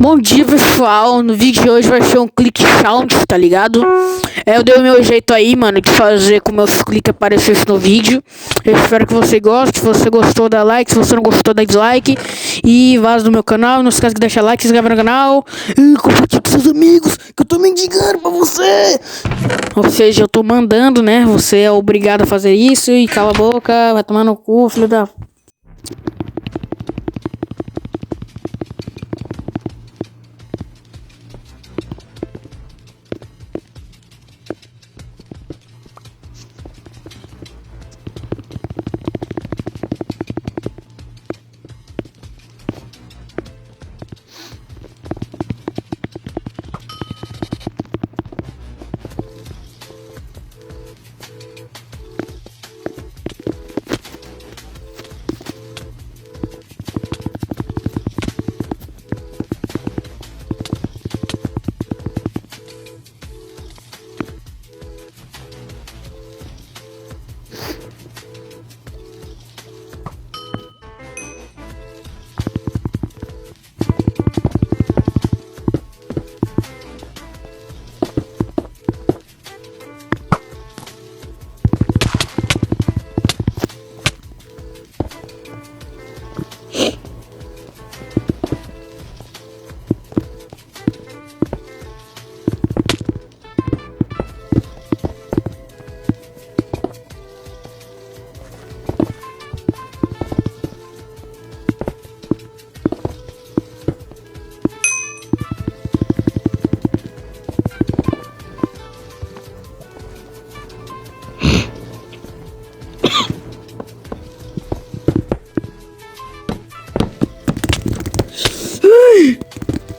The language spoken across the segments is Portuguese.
Bom dia, pessoal. No vídeo de hoje vai ser um click challenge, tá ligado? Eu dei o meu jeito aí, mano, de fazer com meus cliques aparecessem no vídeo. Eu espero que você goste. Se você gostou, dá like. Se você não gostou, dá dislike. E vaza do meu canal. Não se esqueça de deixar like, se inscreve no canal. E compartilha com seus amigos, que eu tô mendigando pra você. Ou seja, eu tô mandando, né? Você é obrigado a fazer isso. E cala a boca, vai tomar no cu, filho da...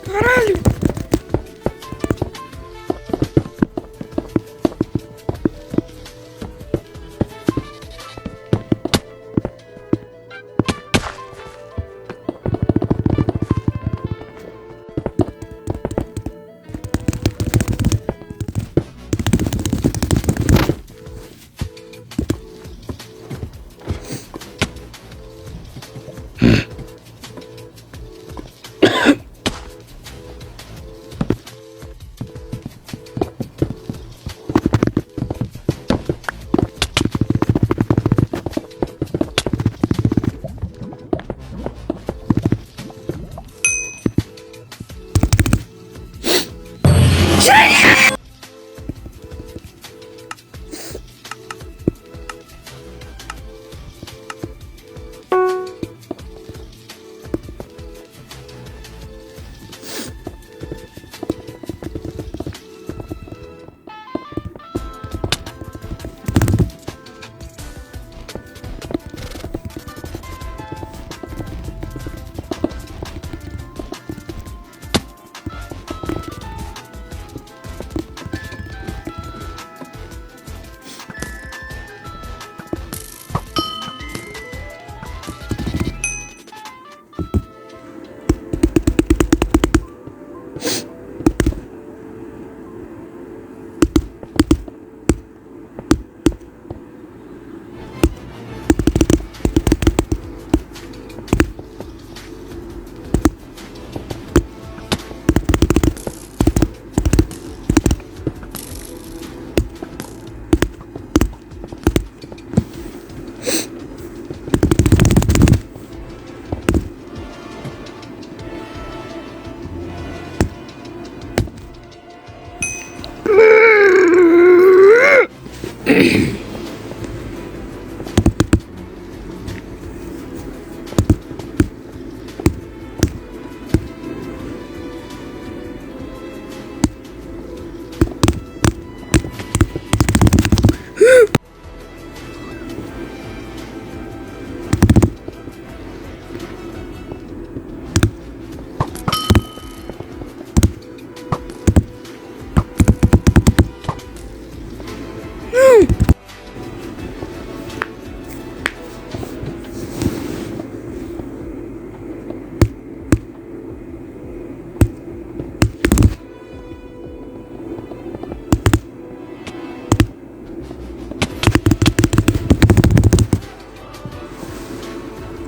Caralho!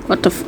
What the f...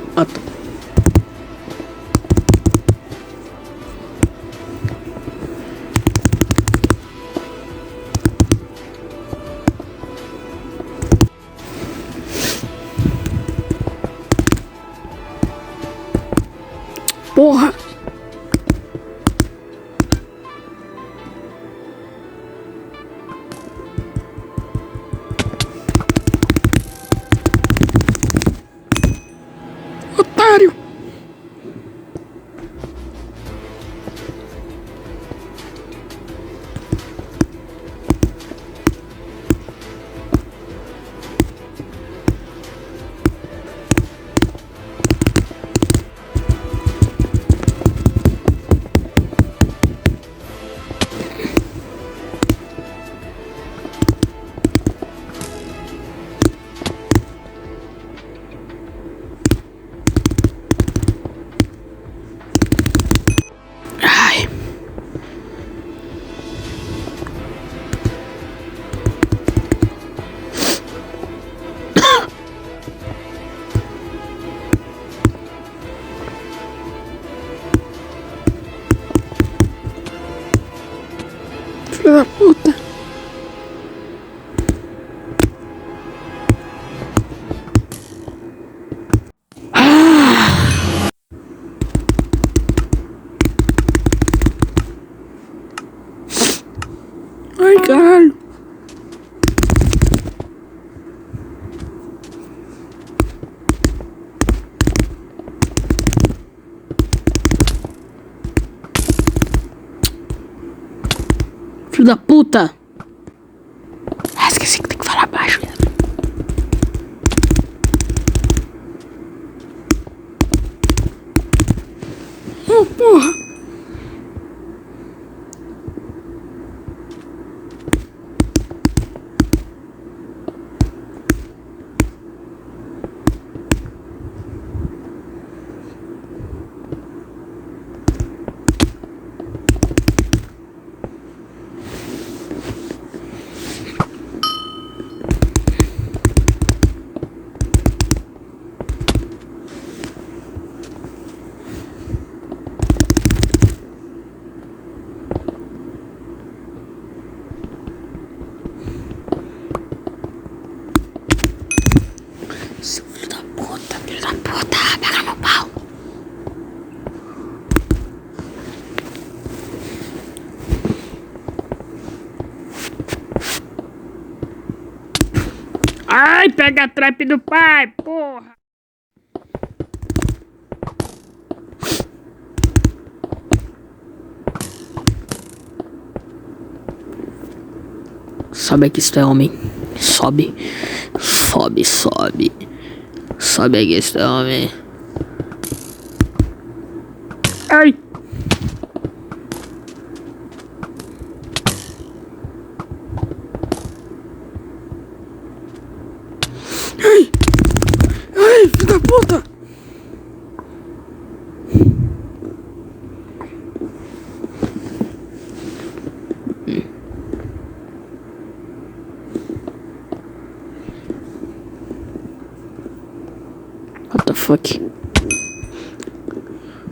Filho da puta. Ai, caralho. Filho da puta. Ah, esqueci que tem que falar baixo. Oh, porra. Seu filho da puta, pega no pau. Ai, pega a trap do pai, porra. Sobe aqui se tu é homem. Sobe. Sobe, sobe. Sobe aqui se tu é homem. Ai. Ai. Ai, filho da puta. What the fuck?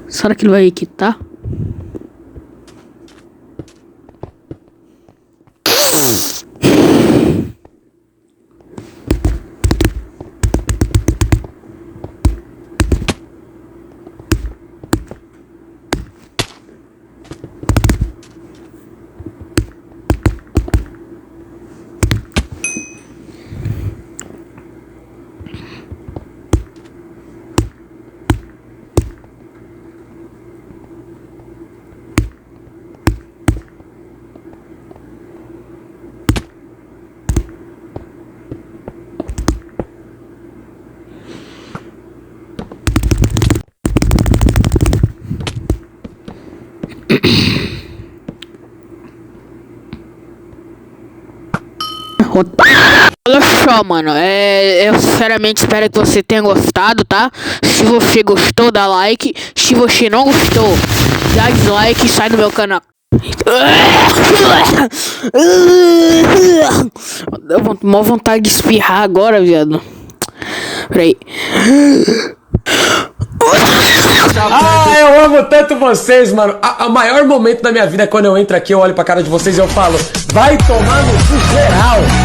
Será que ele vai quitar? Olha só, mano, eu sinceramente espero que você tenha gostado, tá? Se você gostou, dá like. Se você não gostou, dá dislike e sai do meu canal. Deu uma vontade de espirrar agora, viado. Peraí. Ah, eu amo tanto vocês, mano. O maior momento da minha vida é quando eu entro aqui, eu olho pra cara de vocês e eu falo: vai tomar no cu geral.